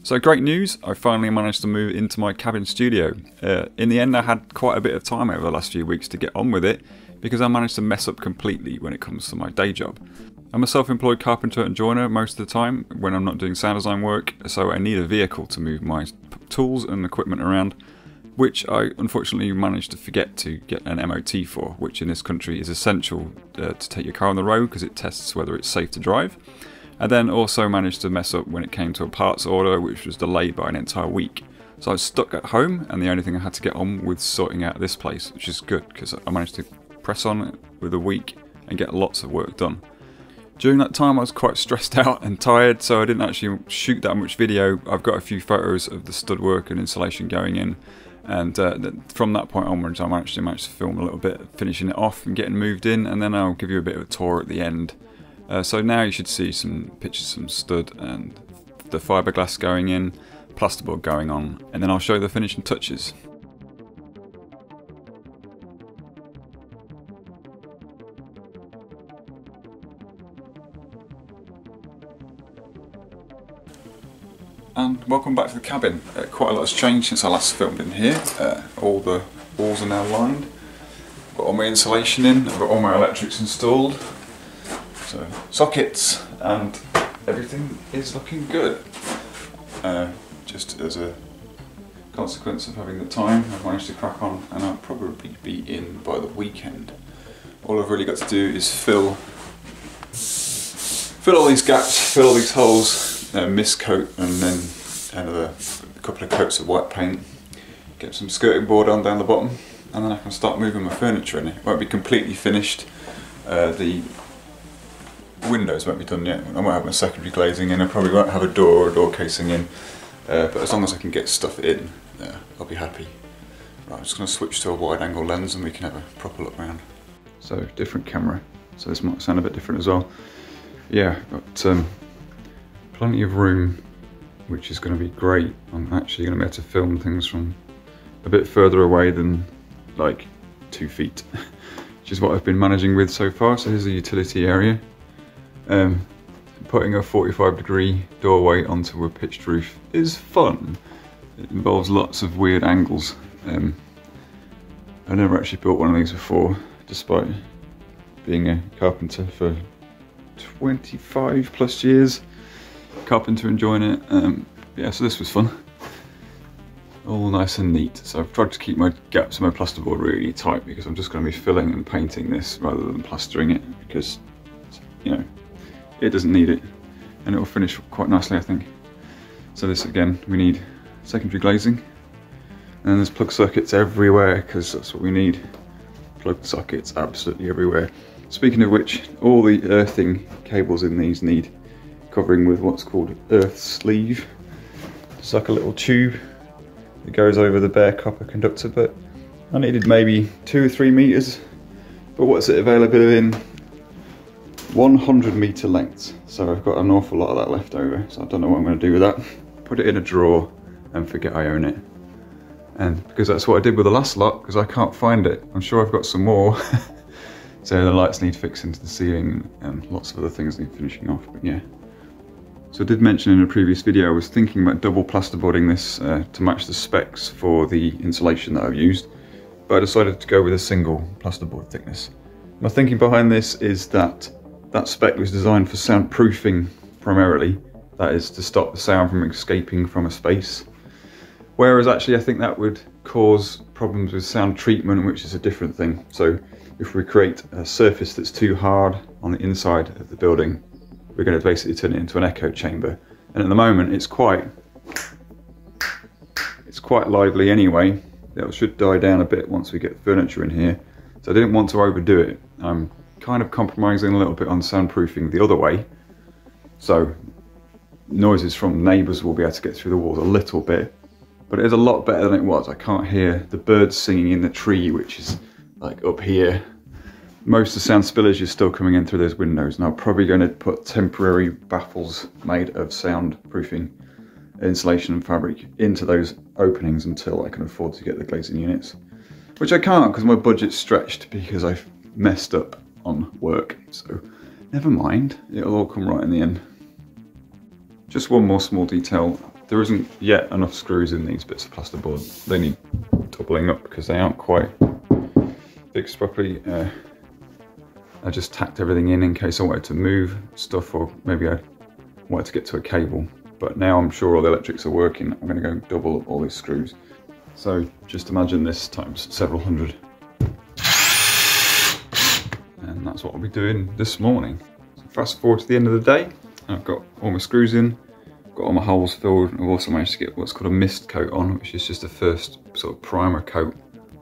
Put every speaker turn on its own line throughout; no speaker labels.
So great news, I finally managed to move into my cabin studio. In the end I had quite a bit of time over the last few weeks to get on with it because I managed to mess up completely when it comes to my day job. I'm a self-employed carpenter and joiner most of the time when I'm not doing sound design work, so I need a vehicle to move my tools and equipment around, which I unfortunately managed to forget to get an MOT for, which in this country is essential to take your car on the road because it tests whether it's safe to drive. I then also managed to mess up when it came to a parts order, which was delayed by an entire week. So I was stuck at home, and the only thing I had to get on with sorting out this place, which is good because I managed to press on with a week and get lots of work done. During that time I was quite stressed out and tired, so I didn't actually shoot that much video. I've got a few photos of the stud work and insulation going in, and from that point onwards I managed to film a little bit, finishing it off and getting moved in, and then I'll give you a bit of a tour at the end. So now you should see some pictures of some stud and the fiberglass going in, plasterboard going on, and then I'll show you the finishing touches. And welcome back to the cabin. Quite a lot has changed since I last filmed in here. All the walls are now lined. Got all my insulation in, I've got all my electrics installed. So sockets and everything is looking good. Just as a consequence of having the time, I've managed to crack on and I'll probably be in by the weekend. All I've really got to do is fill all these gaps, fill all these holes, mist coat, and then another couple of coats of white paint, get some skirting board on down the bottom, and then I can start moving my furniture in. It won't be completely finished. The windows won't be done yet. I won't have my secondary glazing in, I probably won't have a door or a door casing in, but as long as I can get stuff in, I'll be happy. Right, I'm just going to switch to a wide angle lens and we can have a proper look around. So different camera, so this might sound a bit different as well. Yeah, got plenty of room, which is going to be great. I'm actually going to be able to film things from a bit further away than like 2 feet, which is what I've been managing with so far. So here's the utility area. Putting a 45-degree doorway onto a pitched roof is fun. It involves lots of weird angles. I've never actually built one of these before, despite being a carpenter for 25 plus years. Carpenter enjoying it. Yeah, so this was fun. All nice and neat. So I've tried to keep my gaps in my plasterboard really tight because I'm just going to be filling and painting this rather than plastering it, because, you know, it doesn't need it, and it will finish quite nicely, I think. So this, again, we need secondary glazing, and there's plug sockets everywhere because that's what we need. Plug sockets absolutely everywhere. Speaking of which, all the earthing cables in these need covering with what's called earth sleeve. It's like a little tube that goes over the bare copper conductor, but I needed maybe 2 or 3 meters, but what's it available in? 100-meter lengths, so I've got an awful lot of that left over, so I don't know what I'm going to do with that. Put it in a drawer and forget I own it. And because that's what I did with the last lot, because I can't find it. I'm sure I've got some more. So the lights need fixing to the ceiling and lots of other things need finishing off, but yeah. So I did mention in a previous video I was thinking about double plasterboarding this to match the specs for the insulation that I've used, but I decided to go with a single plasterboard thickness. My thinking behind this is that spec was designed for soundproofing primarily, that is to stop the sound from escaping from a space. Whereas actually I think that would cause problems with sound treatment, which is a different thing. So if we create a surface that's too hard on the inside of the building, we're going to basically turn it into an echo chamber. And at the moment it's quite lively anyway. It should die down a bit once we get furniture in here. So I didn't want to overdo it. I'm kind of compromising a little bit on soundproofing the other way. So noises from neighbours will be able to get through the walls a little bit. But it is a lot better than it was. I can't hear the birds singing in the tree, which is like up here. Most of the sound spillage is still coming in through those windows, and I'm probably going to put temporary baffles made of soundproofing insulation and fabric into those openings until I can afford to get the glazing units. Which I can't because my budget's stretched because I've messed up on work. So Never mind, it'll all come right in the end. Just one more small detail. There isn't yet enough screws in these bits of plasterboard. They need doubling up because they aren't quite fixed properly. I just tacked everything in case I wanted to move stuff, or maybe I wanted to get to a cable. But now I'm sure all the electrics are working, I'm going to go double up all these screws. So just imagine this times several hundred. And that's what I'll be doing this morning. So fast forward to the end of the day, I've got all my screws in, got all my holes filled, and I've also managed to get what's called a mist coat on, which is just a first sort of primer coat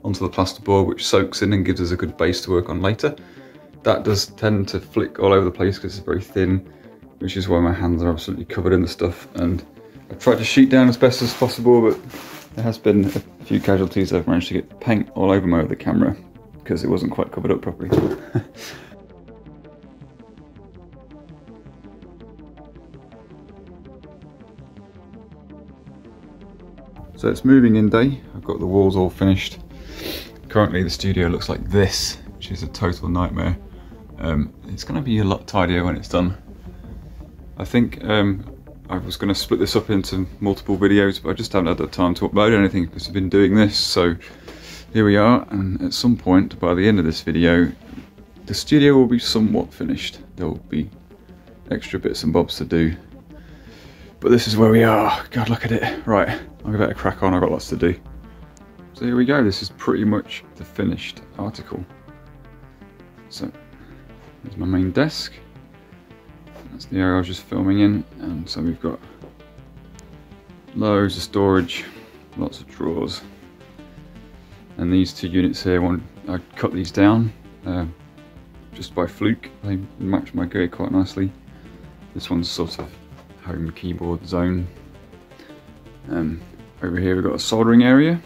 onto the plasterboard, which soaks in and gives us a good base to work on later. That does tend to flick all over the place because it's very thin, which is why my hands are absolutely covered in the stuff. And I've tried to sheet down as best as possible, but there has been a few casualties. I've managed to get paint all over my other camera because it wasn't quite covered up properly. So it's moving in day. I've got the walls all finished. Currently the studio looks like this, which is a total nightmare. It's going to be a lot tidier when it's done. I think I was going to split this up into multiple videos, but I just haven't had the time to upload anything because I've been doing this. So here we are, and at some point by the end of this video, the studio will be somewhat finished. There will be extra bits and bobs to do. But this is where we are. God, look at it. Right, I'll better crack on, I've got lots to do. So here we go, this is pretty much the finished article. So, there's my main desk. That's the area I was just filming in. And so we've got loads of storage, lots of drawers. And these two units here, I cut these down just by fluke. They match my gear quite nicely. This one's sort of home keyboard zone. Over here we've got a soldering area,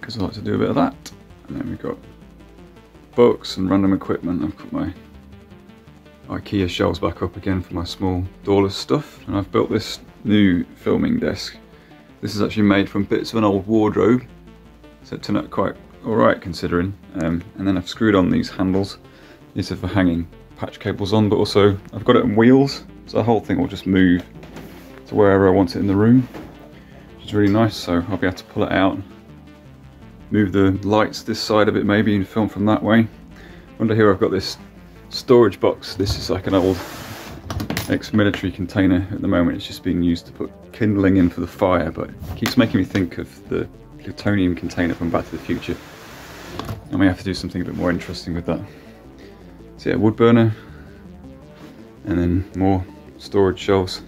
because I like to do a bit of that. And then we've got books and random equipment. I've put my IKEA shelves back up again for my small doorless stuff. And I've built this new filming desk. This is actually made from bits of an old wardrobe, so it turned out quite alright considering. And then I've screwed on these handles. These are for hanging patch cables on, but also I've got it on wheels, so the whole thing will just move to wherever I want it in the room, which is really nice. So I'll be able to pull it out, move the lights this side of it maybe, and film from that way. Under here I've got this storage box. This is like an old ex-military container. At the moment it's just being used to put kindling in for the fire, but it keeps making me think of the plutonium container from Back to the Future. I may have to do something a bit more interesting with that. So yeah, wood burner, and then more storage shelves.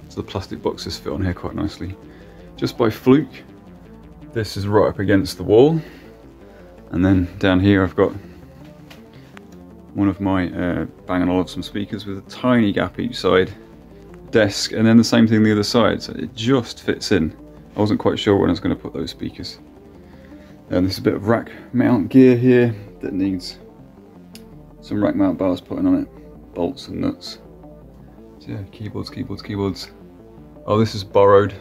So the plastic boxes fit on here quite nicely. Just by fluke, this is right up against the wall. And then down here I've got one of my Bang & Olufsen speakers with a tiny gap each side, desk, and then the same thing the other side, so it just fits in. I wasn't quite sure when I was going to put those speakers. And there's a bit of rack mount gear here that needs some rack mount bars putting on it, bolts and nuts. So yeah, keyboards. Oh, this is borrowed,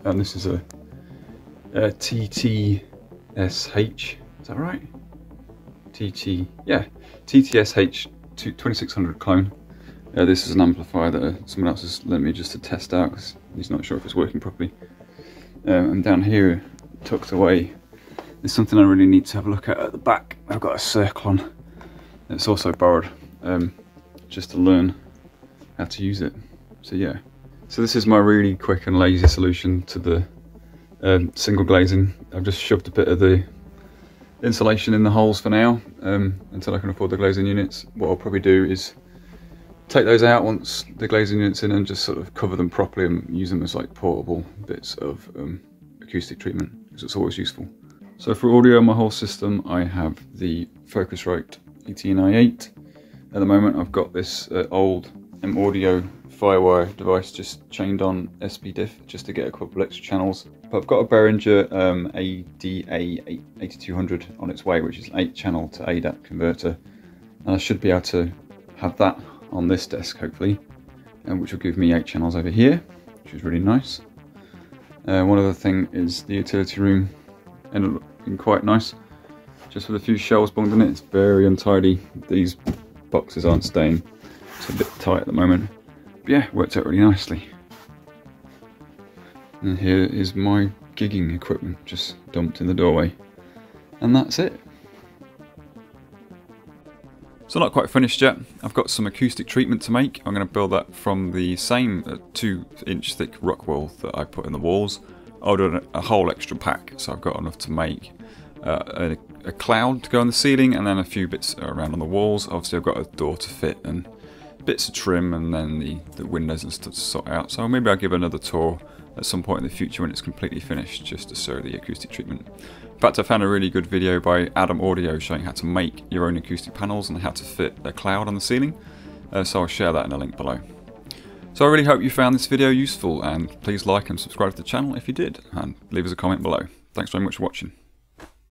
and this is a TTSH, is that right? TTSH 2600 clone. This is an amplifier that someone else has lent me just to test out because he's not sure if it's working properly. And down here, tucked away, there's something I really need to have a look at the back. I've got a Circlon that's also borrowed, just to learn how to use it. So yeah, so this is my really quick and lazy solution to the single glazing. I've just shoved a bit of the insulation in the holes for now, until I can afford the glazing units. What I'll probably do is take those out once the glazing unit's in and just sort of cover them properly and use them as like portable bits of acoustic treatment, because it's always useful. So for audio on my whole system, I have the Focusrite 18i8. At the moment I've got this old M-Audio Firewire device just chained on SPDIF just to get a couple of extra channels. But I've got a Behringer ADA 8200 on its way, which is an 8-channel to ADAT converter, and I should be able to have that on this desk hopefully, which will give me 8 channels over here, which is really nice. One other thing is the utility room ended up being quite nice, just with a few shelves bunged in it. It's very untidy. These boxes aren't staying. It's a bit tight at the moment. But yeah, worked out really nicely. And here is my gigging equipment just dumped in the doorway. And that's it. So not quite finished yet. I've got some acoustic treatment to make. I'm going to build that from the same 2-inch thick Rockwool that I put in the walls. I'll do a whole extra pack, so I've got enough to make a cloud to go on the ceiling and then a few bits around on the walls. Obviously I've got a door to fit and bits of trim and then the windows and stuff to sort out. So maybe I'll give another tour at some point in the future when it's completely finished, just to show the acoustic treatment. In fact, I found a really good video by Adam Audio showing how to make your own acoustic panels and how to fit a cloud on the ceiling. So I'll share that in a link below. So I really hope you found this video useful, and please like and subscribe to the channel if you did, and leave us a comment below. Thanks very much for watching.